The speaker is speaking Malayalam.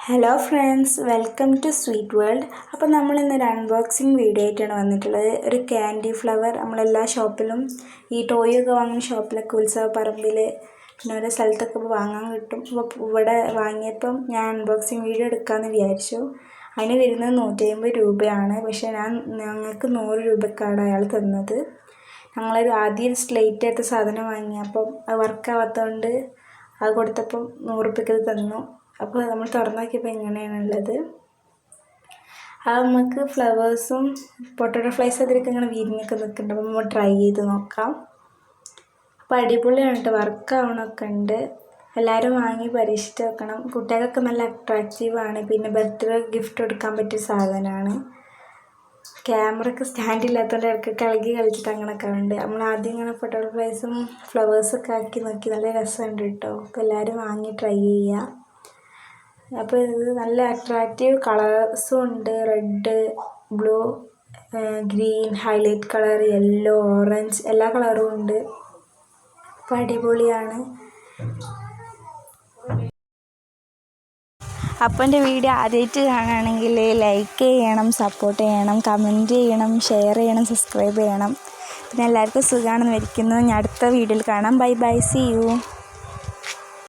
Hello friends, welcome to sweet world. അപ്പോൾ നമ്മൾ ഇന്നൊരു അൺബോക്സിങ് വീഡിയോ ആയിട്ടാണ് വന്നിട്ടുള്ളത്. ഒരു ക്യാൻഡി ഫ്ലവർ നമ്മളെല്ലാ ഷോപ്പിലും ഈ ടോയൊക്കെ വാങ്ങുന്ന ഷോപ്പിലൊക്കെ ഉത്സവപ്പറമ്പിൽ പിന്നെ ഓരോ സ്ഥലത്തൊക്കെ വാങ്ങാൻ കിട്ടും. അപ്പോൾ ഇവിടെ വാങ്ങിയപ്പം ഞാൻ അൺബോക്സിങ് വീഡിയോ എടുക്കാമെന്ന് വിചാരിച്ചു. അതിന് വരുന്നത് 150 രൂപയാണ്. പക്ഷേ ഞങ്ങൾക്ക് 100 രൂപക്കാണ് അയാൾ തന്നത്. ഞങ്ങളൊരു ആദ്യം സ്ലേറ്റ് ആയിട്ട് സാധനം വാങ്ങിയപ്പം അത് വർക്കാവാത്തതുകൊണ്ട് അത് കൊടുത്തപ്പം 100 രൂപയ്ക്ക് തന്നു. അപ്പോൾ നമ്മൾ തുറന്നു നോക്കിയപ്പോൾ എങ്ങനെയാണുള്ളത്. അത് നമുക്ക് ഫ്ലവേഴ്സും പൊട്ടറ്റോ ഫ്ലൈസ് അതിലൊക്കെ ഇങ്ങനെ വിരിഞ്ഞൊക്കെ നിൽക്കുന്നുണ്ട്. അപ്പോൾ നമ്മൾ ട്രൈ ചെയ്ത് നോക്കാം. അപ്പോൾ അടിപൊളിയാണ് കേട്ടോ, വർക്കാവണമൊക്കെ ഉണ്ട്. എല്ലാവരും വാങ്ങി പരീക്ഷിച്ച് വെക്കണം. കുട്ടികൾക്കൊക്കെ നല്ല അട്രാക്റ്റീവാണ്. പിന്നെ ബർത്ത്ഡേ ഗിഫ്റ്റ് കൊടുക്കാൻ പറ്റിയ സാധനമാണ്. ക്യാമറയ്ക്ക് സ്റ്റാൻഡ് ഇല്ലാത്തതുകൊണ്ട് ഇടയ്ക്ക് കളിക്ക് കളിച്ചിട്ട് അങ്ങനെയൊക്കെ ഉണ്ട്. നമ്മൾ ആദ്യം ഇങ്ങനെ പൊട്ടറ്റോ ഫ്ലൈസും ഫ്ലവേഴ്സൊക്കെ ആക്കി നോക്കി, നല്ല രസമുണ്ട് കേട്ടോ. അപ്പോൾ എല്ലാവരും വാങ്ങി ട്രൈ ചെയ്യുക. അപ്പോൾ ഇത് നല്ല അട്രാക്റ്റീവ് കളേഴ്സും ഉണ്ട്. Red, blue, green, highlight colour, yellow, orange എല്ലാ കളറും ഉണ്ട്. അപ്പോൾ അടിപൊളിയാണ്. അപ്പോൾ എൻ്റെ വീഡിയോ ആദ്യമായിട്ട് കാണുകയാണെങ്കിൽ ലൈക്ക് ചെയ്യണം, സപ്പോർട്ട് ചെയ്യണം, കമൻറ്റ് ചെയ്യണം, ഷെയർ ചെയ്യണം, സബ്സ്ക്രൈബ് ചെയ്യണം. പിന്നെ എല്ലാവർക്കും സുഖമാണെന്ന് വിചാരിക്കുന്നു. ഞാൻ അടുത്ത വീഡിയോയിൽ കാണാം. Bye bye, see U.